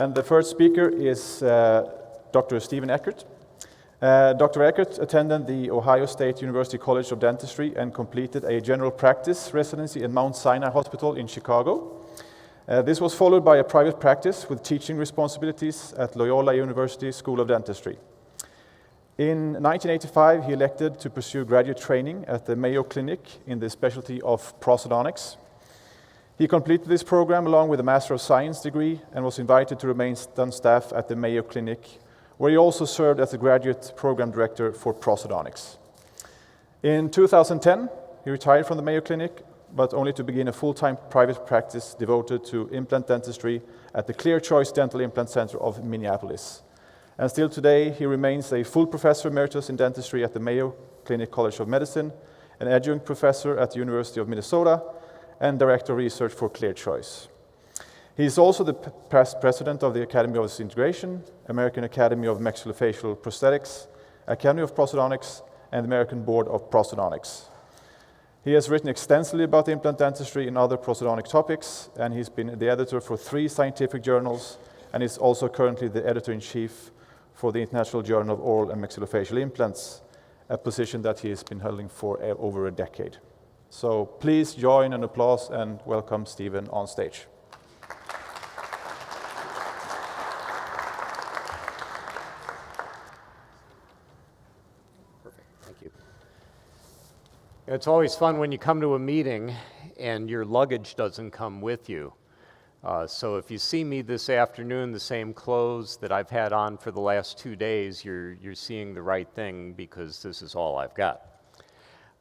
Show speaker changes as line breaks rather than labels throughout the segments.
And the first speaker is Dr. Steven Eckert. Dr. Eckert attended the Ohio State University College of Dentistry and completed a general practice residency at Mount Sinai Hospital in Chicago. This was followed by a private practice with teaching responsibilities at Loyola University School of Dentistry. In 1985, he elected to pursue graduate training at the Mayo Clinic in the specialty of prosthodontics. He completed this program along with a Master of Science degree and was invited to remain on staff at the Mayo Clinic, where he also served as the graduate program director for prosthodontics. In 2010, he retired from the Mayo Clinic, but only to begin a full-time private practice devoted to implant dentistry at the Clear Choice Dental Implant Center of Minneapolis. And still today, he remains a full professor emeritus in dentistry at the Mayo Clinic College of Medicine, an adjunct professor at the University of Minnesota, and director of research for Clear Choice. He is also the past president of the Academy of Integration, American Academy of Maxillofacial Prosthetics, Academy of Prosthodontics, and American Board of Prosthodontics. He has written extensively about implant dentistry and other prosthodontic topics, and he's been the editor for 3 scientific journals, and is also currently the editor-in-chief for the International Journal of Oral and Maxillofacial Implants, a position that he has been holding for over a decade. So please join in applause and welcome Steven on stage.
Perfect, thank you. It's always fun when you come to a meeting and your luggage doesn't come with you. So if you see me this afternoon, the same clothes that I've had on for the last 2 days, you're seeing the right thing because this is all I've got.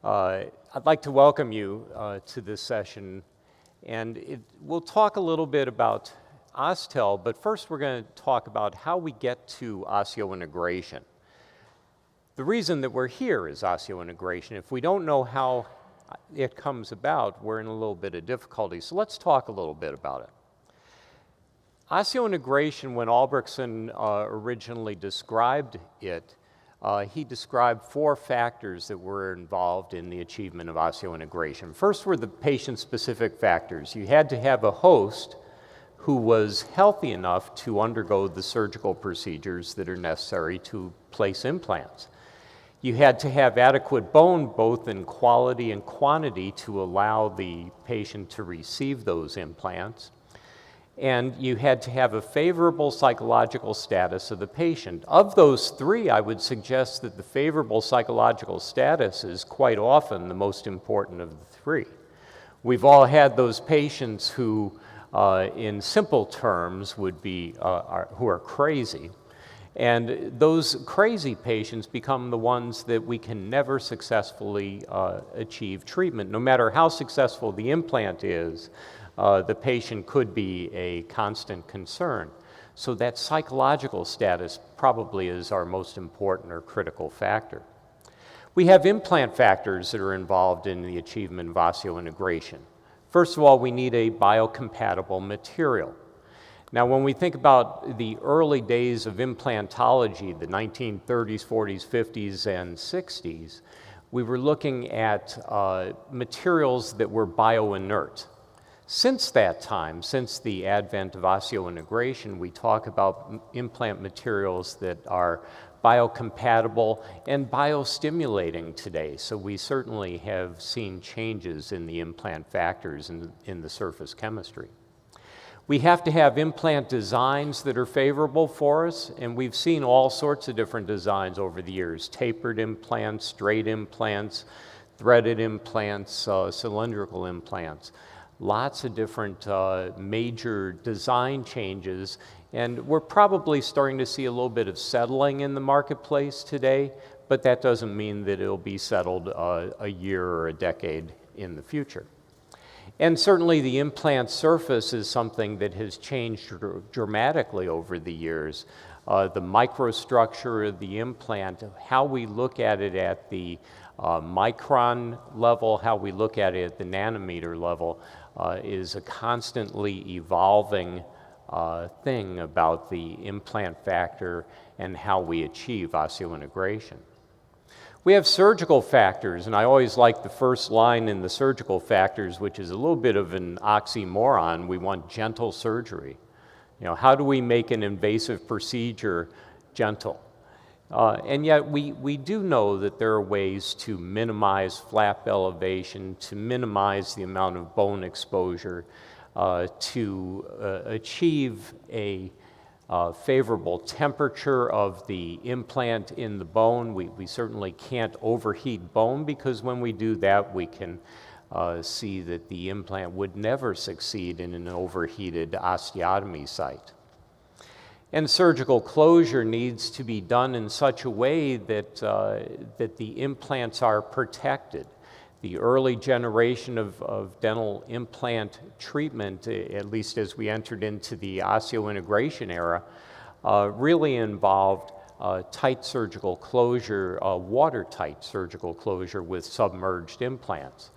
I'd like to welcome you to this session, and we'll talk a little bit about Osstell, but first we're going to talk about how we get to osseointegration. The reason that we're here is osseointegration. If we don't know how it comes about, we're in a little bit of difficulty. So let's talk a little bit about it. Osseointegration, when Albrechtsen originally described it, he described 4 factors that were involved in the achievement of osseointegration. First were the patient-specific factors. You had to have a host who was healthy enough to undergo the surgical procedures that are necessary to place implants. You had to have adequate bone, both in quality and quantity, to allow the patient to receive those implants. And you had to have a favorable psychological status of the patient. Of those 3, I would suggest that the favorable psychological status is quite often the most important of the 3. We've all had those patients who, in simple terms, would be who are crazy. And those crazy patients become the ones that we can never successfully achieve treatment. No matter how successful the implant is, the patient could be a constant concern. So that psychological status probably is our most important or critical factor. We have implant factors that are involved in the achievement of osseointegration. First of all, we need a biocompatible material. Now, when we think about the early days of implantology, the 1930s, 40s, 50s, and 60s, we were looking at materials that were bioinert. Since that time, since the advent of osseointegration, we talk about implant materials that are biocompatible and biostimulating today. So we certainly have seen changes in the implant factors in the surface chemistry. We have to have implant designs that are favorable for us, and we've seen all sorts of different designs over the years: tapered implants, straight implants, threaded implants, cylindrical implants. Lots of different major design changes, and we're probably starting to see a little bit of settling in the marketplace today, but that doesn't mean that it'll be settled a year or a decade in the future. And certainly the implant surface is something that has changed dramatically over the years. The microstructure of the implant, how we look at it at the micron level, how we look at it at the nanometer level, is a constantly evolving thing about the implant factor and how we achieve osseointegration. We have surgical factors, and I always like the first line in the surgical factors, which is a little bit of an oxymoron. We want gentle surgery. How do we make an invasive procedure gentle? And yet we do know that there are ways to minimize flap elevation, to minimize the amount of bone exposure, to achieve a favorable temperature of the implant in the bone. We certainly can't overheat bone, because when we do that, we can see that the implant would never succeed in an overheated osteotomy site. And surgical closure needs to be done in such a way that, that the implants are protected. The early generation of dental implant treatment, at least as we entered into the osseointegration era, really involved tight surgical closure, watertight surgical closure with submerged implants.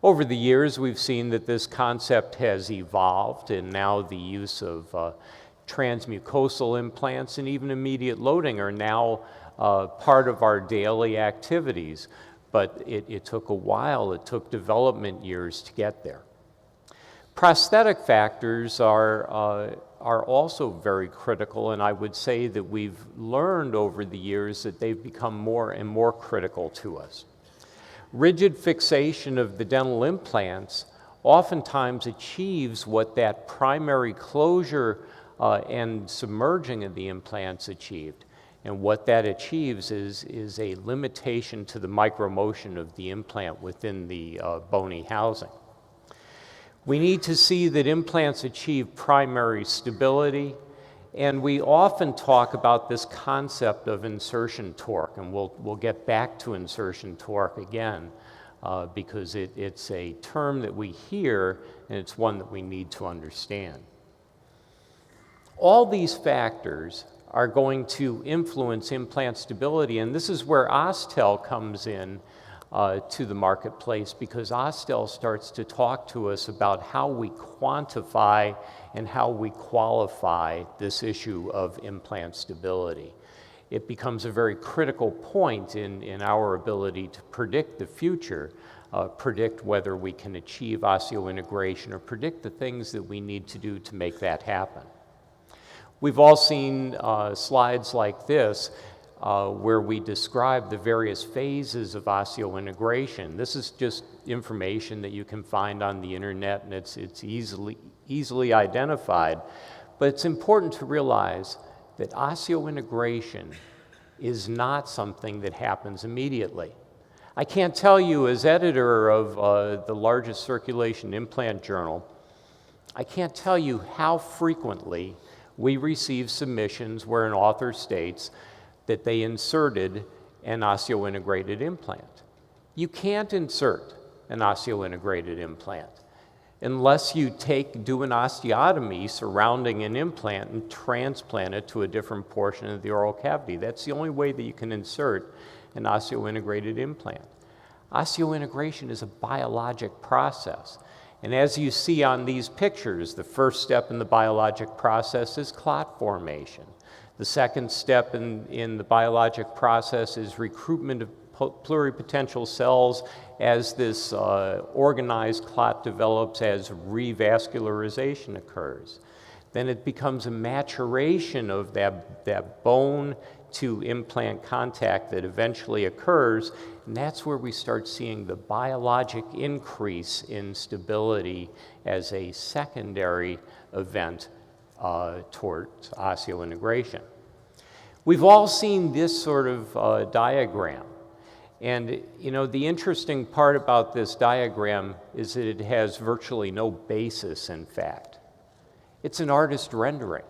Over the years, we've seen that this concept has evolved, and now the use of transmucosal implants and even immediate loading are now part of our daily activities. But it took a while, it took development years to get there. Prosthetic factors are also very critical, and I would say that we've learned over the years that they've become more and more critical to us. Rigid fixation of the dental implants oftentimes achieves what that primary closure and submerging of the implants achieved. And what that achieves is a limitation to the micromotion of the implant within the bony housing. We need to see that implants achieve primary stability, and we often talk about this concept of insertion torque, and we'll get back to insertion torque again because it's a term that we hear, and it's one that we need to understand. All these factors are going to influence implant stability, and this is where Osstell comes in to the marketplace, because Osstell starts to talk to us about how we quantify and how we qualify this issue of implant stability. It becomes a very critical point in our ability to predict the future, predict whether we can achieve osseointegration, or predict the things that we need to do to make that happen. We've all seen slides like this where we describe the various phases of osseointegration. This is just information that you can find on the internet, and it's easily identified. But it's important to realize that osseointegration is not something that happens immediately. I can't tell you, as editor of the largest circulation implant journal, I can't tell you how frequently we receive submissions where an author states that they inserted an osseointegrated implant. You can't insert an osseointegrated implant unless you do an osteotomy surrounding an implant and transplant it to a different portion of the oral cavity. That's the only way that you can insert an osseointegrated implant. Osseointegration is a biologic process. And as you see on these pictures, the first step in the biologic process is clot formation. The second step in the biologic process is recruitment of pluripotential cells as this organized clot develops, as revascularization occurs. Then it becomes a maturation of that bone to implant contact that eventually occurs, and that's where we start seeing the biologic increase in stability as a secondary event towards osseointegration. We've all seen this sort of diagram, and the interesting part about this diagram is that it has virtually no basis, in fact. It's an artist rendering.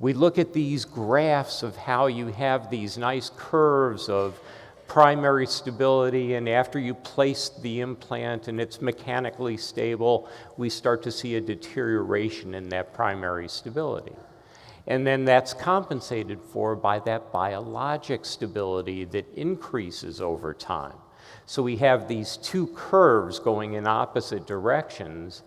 We look at these graphs of how you have these nice curves of primary stability, and after you place the implant and it's mechanically stable, we start to see a deterioration in that primary stability. And then that's compensated for by that biologic stability that increases over time. So we have these two curves going in opposite directions,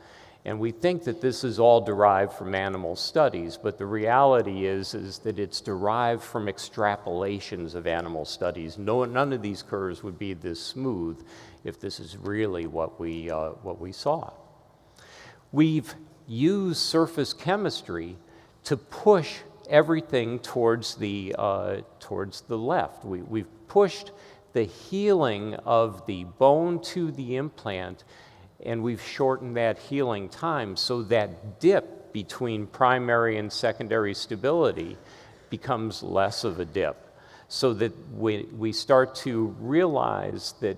and we think that this is all derived from animal studies, but the reality is that it's derived from extrapolations of animal studies. None of these curves would be this smooth if this is really what we saw. We've used surface chemistry to push everything towards the left. We've pushed the healing of the bone to the implant, and we've shortened that healing time, so that dip between primary and secondary stability becomes less of a dip, so that we start to realize that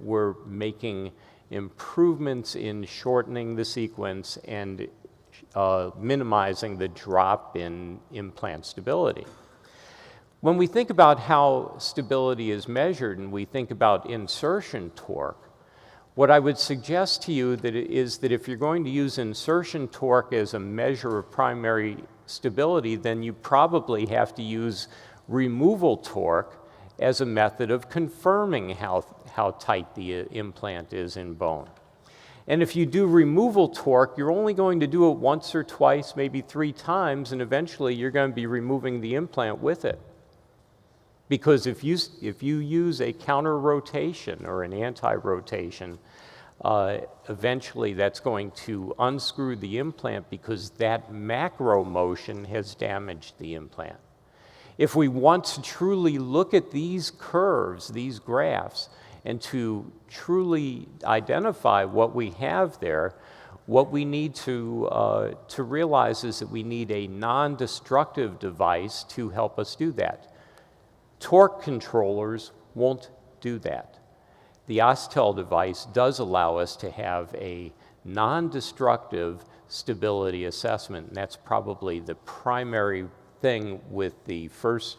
we're making improvements in shortening the sequence and minimizing the drop in implant stability. When we think about how stability is measured and we think about insertion torque, what I would suggest to you is that if you're going to use insertion torque as a measure of primary stability, then you probably have to use removal torque as a method of confirming how tight the implant is in bone. And if you do removal torque, you're only going to do it once or twice, maybe 3 times, and eventually you're going to be removing the implant with it. Because if you use a counter rotation or an anti-rotation, eventually that's going to unscrew the implant because that macro motion has damaged the implant. If we want to truly look at these curves, these graphs, and to truly identify what we have there, what we need to realize is that we need a non-destructive device to help us do that. Torque controllers won't do that. The Osstell device does allow us to have a non-destructive stability assessment, and that's probably the primary thing with the first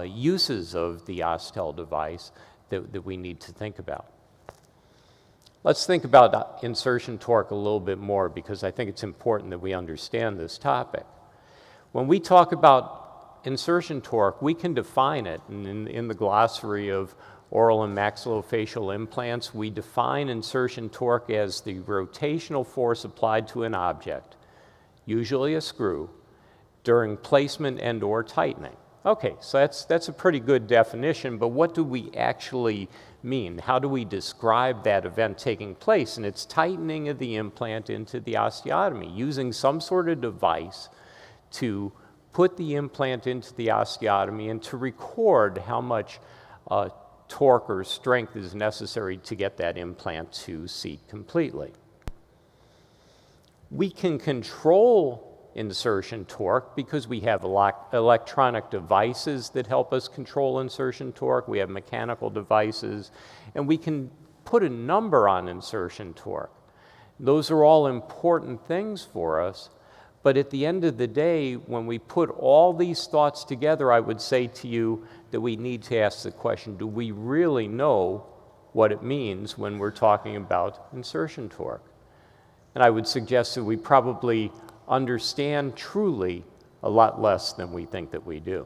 uses of the Osstell device that we need to think about. Let's think about insertion torque a little bit more, because I think it's important that we understand this topic. When we talk about insertion torque, we can define it, and in the glossary of oral and maxillofacial implants, we define insertion torque as the rotational force applied to an object, usually a screw, during placement and or tightening. Okay, so that's a pretty good definition, but what do we actually mean? How do we describe that event taking place? And it's tightening of the implant into the osteotomy, using some sort of device to put the implant into the osteotomy and to record how much torque or strength is necessary to get that implant to seat completely. We can control insertion torque because we have electronic devices that help us control insertion torque. We have mechanical devices, and we can put a number on insertion torque. Those are all important things for us, but at the end of the day, when we put all these thoughts together, I would say to you that we need to ask the question, do we really know what it means when we're talking about insertion torque? And I would suggest that we probably understand truly a lot less than we think that we do.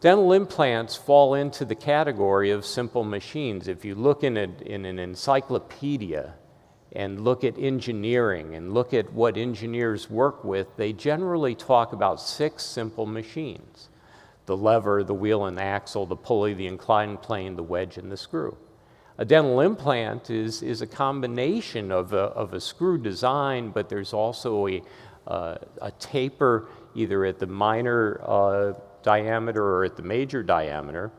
Dental implants fall into the category of simple machines. If you look in an encyclopedia and look at engineering and look at what engineers work with, they generally talk about 6 simple machines: the lever, the wheel and axle, the pulley, the inclined plane, the wedge, and the screw. A dental implant is a combination of a screw design, but there's also a taper either at the minor diameter or at the major diameter,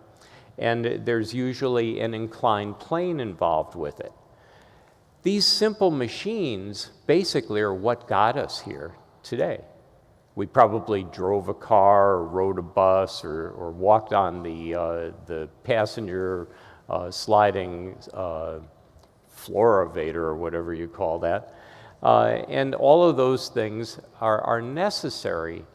and there's usually an inclined plane involved with it. These simple machines basically are what got us here today. We probably drove a car or rode a bus or walked on the passenger sliding floor elevator or whatever you call that. And all of those things are necessary.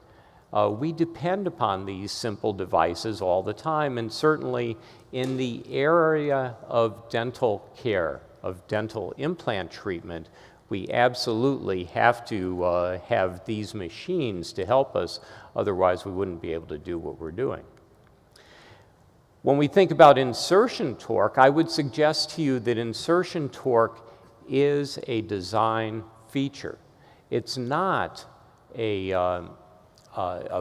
We depend upon these simple devices all the time, and certainly in the area of dental care, of dental implant treatment, we absolutely have to have these machines to help us, otherwise we wouldn't be able to do what we're doing. When we think about insertion torque, I would suggest to you that insertion torque is a design feature. It's not a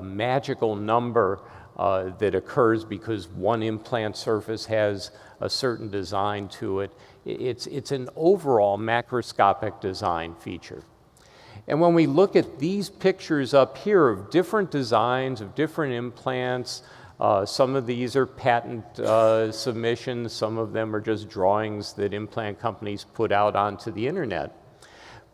magical number that occurs because one implant surface has a certain design to it. It's an overall macroscopic design feature. And when we look at these pictures up here of different designs, of different implants, some of these are patent submissions, some of them are just drawings that implant companies put out onto the internet.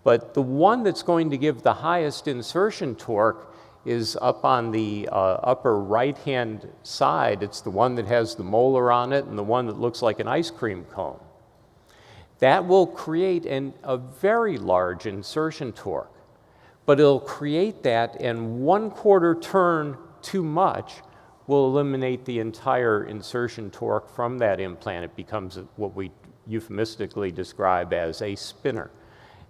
But the one that's going to give the highest insertion torque is up on the upper right-hand side. It's the one that has the molar on it and the one that looks like an ice cream cone. That will create a very large insertion torque, but it'll create that, and 1/4 turn too much will eliminate the entire insertion torque from that implant. It becomes what we euphemistically describe as a spinner,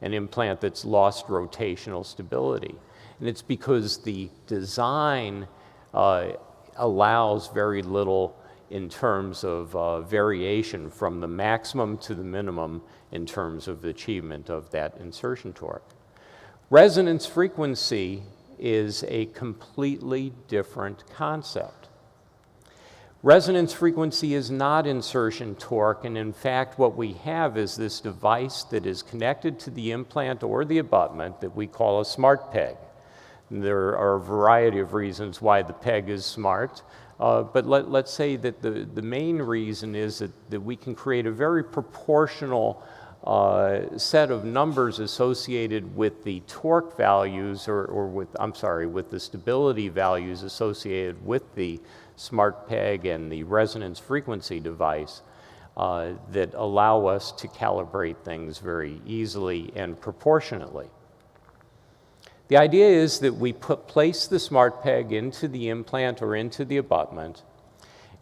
an implant that's lost rotational stability. And it's because the design allows very little in terms of variation from the maximum to the minimum in terms of the achievement of that insertion torque. Resonance frequency is a completely different concept. Resonance frequency is not insertion torque, and in fact what we have is this device that is connected to the implant or the abutment that we call a smart peg. And there are a variety of reasons why the peg is smart, but let's say that the main reason is that we can create a very proportional set of numbers associated with the torque values with the stability values associated with the smart peg and the resonance frequency device that allow us to calibrate things very easily and proportionately. The idea is that we place the smart peg into the implant or into the abutment,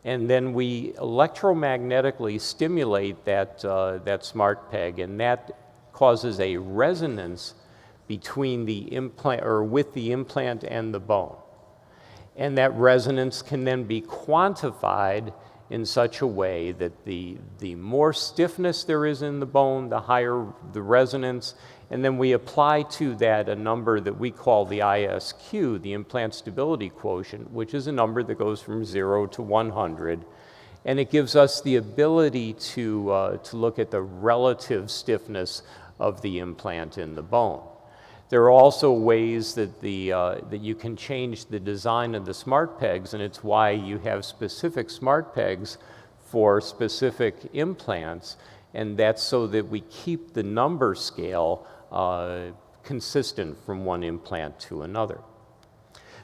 and then we electromagnetically stimulate that smart peg, and that causes a resonance between the implant, or with the implant and the bone. And that resonance can then be quantified in such a way that the more stiffness there is in the bone, the higher the resonance, and then we apply to that a number that we call the ISQ, the implant stability quotient, which is a number that goes from 0 to 100, and it gives us the ability to look at the relative stiffness of the implant in the bone. There are also ways that that you can change the design of the smart pegs, and it's why you have specific smart pegs for specific implants, and that's so that we keep the number scale consistent from one implant to another.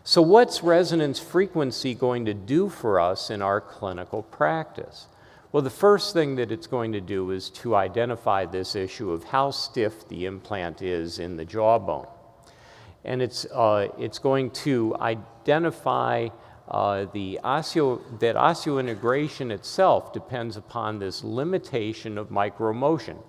So what's resonance frequency going to do for us in our clinical practice? Well, the first thing that it's going to do is to identify this issue of how stiff the implant is in the jawbone. And it's going to identify that osseointegration itself depends upon this limitation of micromotion.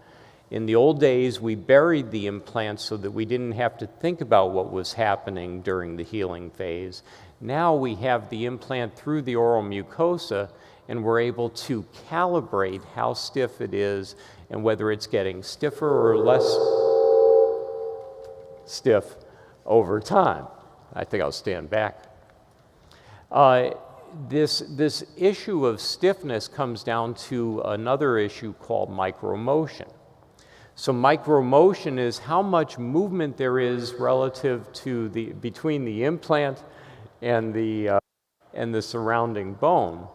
In the old days, we buried the implants so that we didn't have to think about what was happening during the healing phase. Now we have the implant through the oral mucosa, and we're able to calibrate how stiff it is and whether it's getting stiffer or less stiff over time. I think I'll stand back. This issue of stiffness comes down to another issue called micromotion. So micromotion is how much movement there is relative to between the implant and the surrounding bone.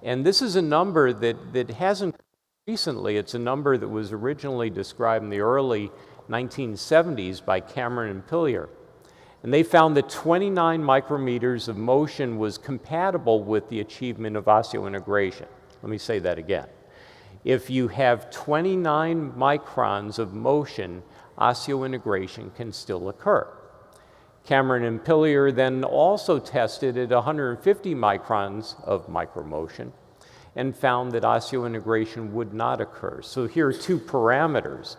And this is a number that hasn't recently. It's a number that was originally described in the early 1970s by Cameron and Pillier. And they found that 29 micrometers of motion was compatible with the achievement of osseointegration. Let me say that again. If you have 29 microns of motion, osseointegration can still occur. Cameron and Pillier then also tested at 150 microns of micromotion and found that osseointegration would not occur. So here are two parameters.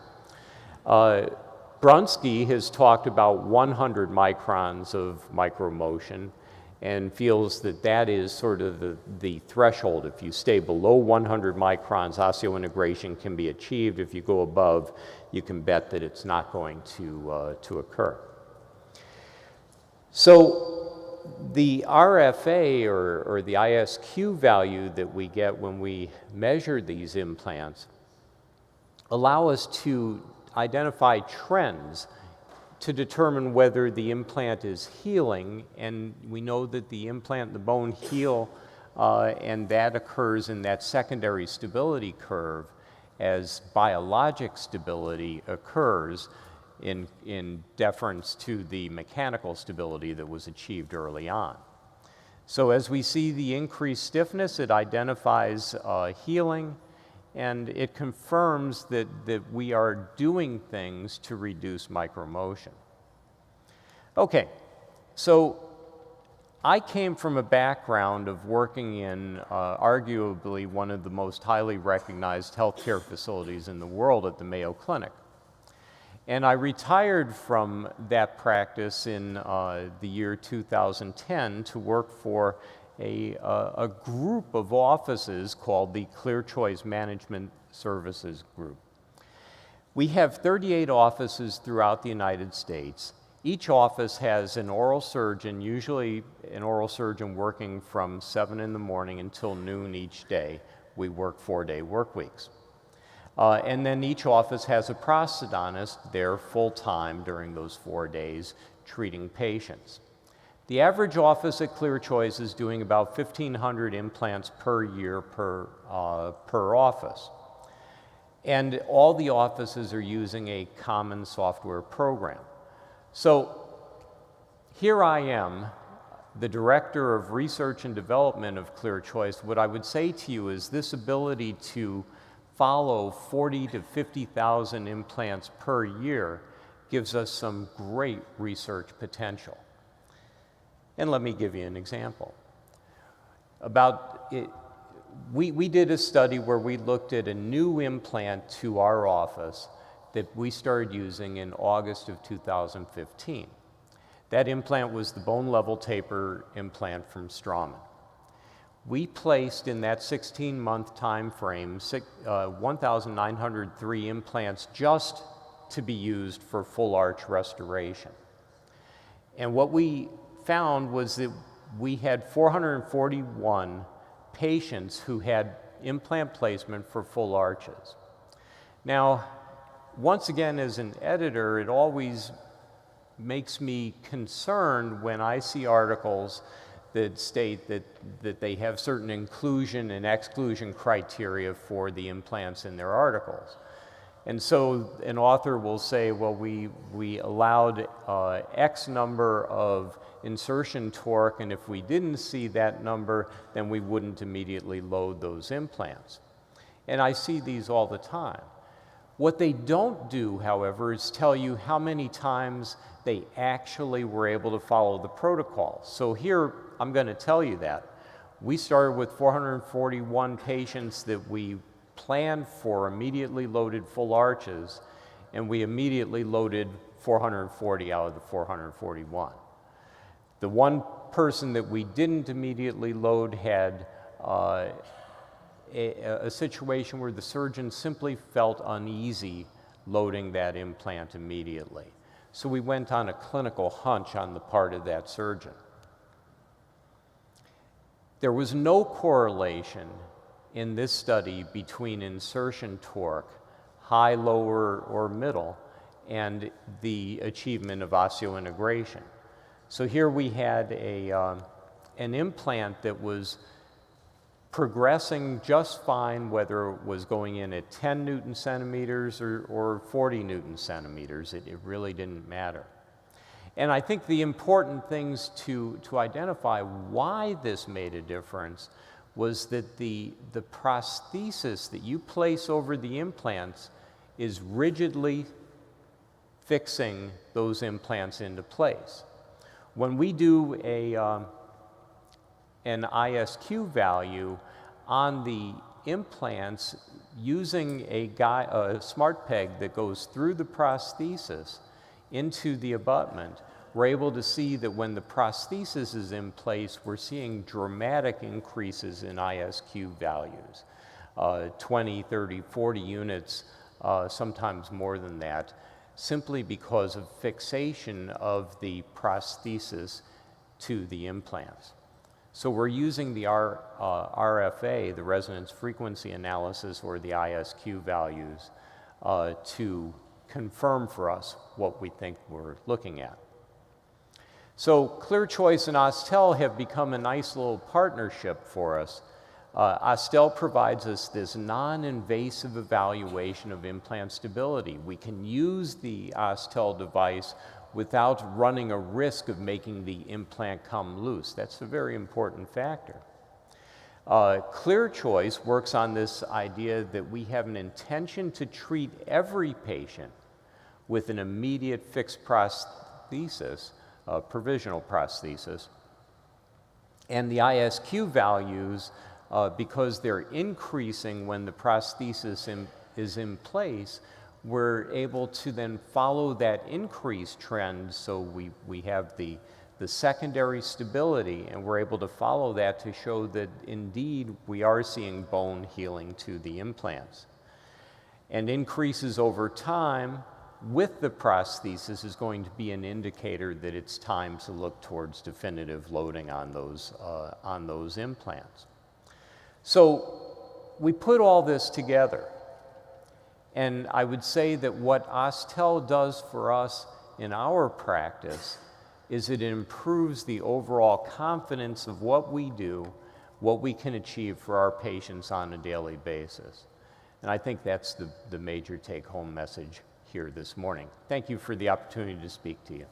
Brunsky has talked about 100 microns of micromotion and feels that that is sort of the threshold. If you stay below 100 microns, osseointegration can be achieved. If you go above, you can bet that it's not going to occur. So the RFA, or the ISQ value that we get when we measure these implants, allow us to identify trends to determine whether the implant is healing, and we know that the implant and the bone heal, and that occurs in that secondary stability curve as biologic stability occurs in deference to the mechanical stability that was achieved early on. So as we see the increased stiffness, it identifies healing, and it confirms that we are doing things to reduce micromotion. Okay, so I came from a background of working in arguably one of the most highly recognized healthcare facilities in the world at the Mayo Clinic. And I retired from that practice in the year 2010 to work for a group of offices called the Clear Choice Management Services Group. We have 38 offices throughout the United States. Each office has an oral surgeon, usually an oral surgeon working from 7 in the morning until noon each day. We work 4-day work weeks. And then each office has a prosthodontist there full-time during those 4 days treating patients. The average office at Clear Choice is doing about 1,500 implants per year per office. And all the offices are using a common software program. So here I am, the Director of Research and Development of Clear Choice. What I would say to you is this ability to follow 40,000 to 50,000 implants per year gives us some great research potential. And let me give you an example. We did a study where we looked at a new implant to our office that we started using in August of 2015. That implant was the bone level taper implant from Straumann. We placed in that 16-month time frame 1,903 implants just to be used for full arch restoration. And what we found was that we had 441 patients who had implant placement for full arches. Now, once again, as an editor, it always makes me concerned when I see articles that state that they have certain inclusion and exclusion criteria for the implants in their articles. And so an author will say, well, we allowed X number of insertion torque, and if we didn't see that number, then we wouldn't immediately load those implants. And I see these all the time. What they don't do, however, is tell you how many times they actually were able to follow the protocol. So here, I'm going to tell you that. We started with 441 patients that we planned for immediately loaded full arches, and we immediately loaded 440 out of the 441. The one person that we didn't immediately load had a situation where the surgeon simply felt uneasy loading that implant immediately. So we went on a clinical hunch on the part of that surgeon. There was no correlation in this study between insertion torque, high, lower, or middle, and the achievement of osseointegration. So here we had an implant that was progressing just fine, whether it was going in at 10 Newton centimeters or 40 Newton centimeters. It really didn't matter. And I think the important things to identify why this made a difference was that the prosthesis that you place over the implants is rigidly fixing those implants into place. When we do an ISQ value on the implants using a smart peg that goes through the prosthesis into the abutment, we're able to see that when the prosthesis is in place, we're seeing dramatic increases in ISQ values, 20, 30, 40 units, sometimes more than that, simply because of fixation of the prosthesis to the implants. So we're using the RFA, the resonance frequency analysis, or the ISQ values, to confirm for us what we think we're looking at. So ClearChoice and Osstell have become a nice little partnership for us. Osstell provides us this non-invasive evaluation of implant stability. We can use the Osstell device without running a risk of making the implant come loose. That's a very important factor. ClearChoice works on this idea that we have an intention to treat every patient with an immediate fixed prosthesis, provisional prosthesis. And the ISQ values, because they're increasing when the prosthesis is in place, we're able to then follow that increase trend, so we have the secondary stability, and we're able to follow that to show that indeed we are seeing bone healing to the implants. And increases over time with the prosthesis is going to be an indicator that it's time to look towards definitive loading on those implants. So we put all this together, and I would say that what Osstell does for us in our practice is it improves the overall confidence of what we do, what we can achieve for our patients on a daily basis. And I think that's the major take-home message here this morning. Thank you for the opportunity to speak to you.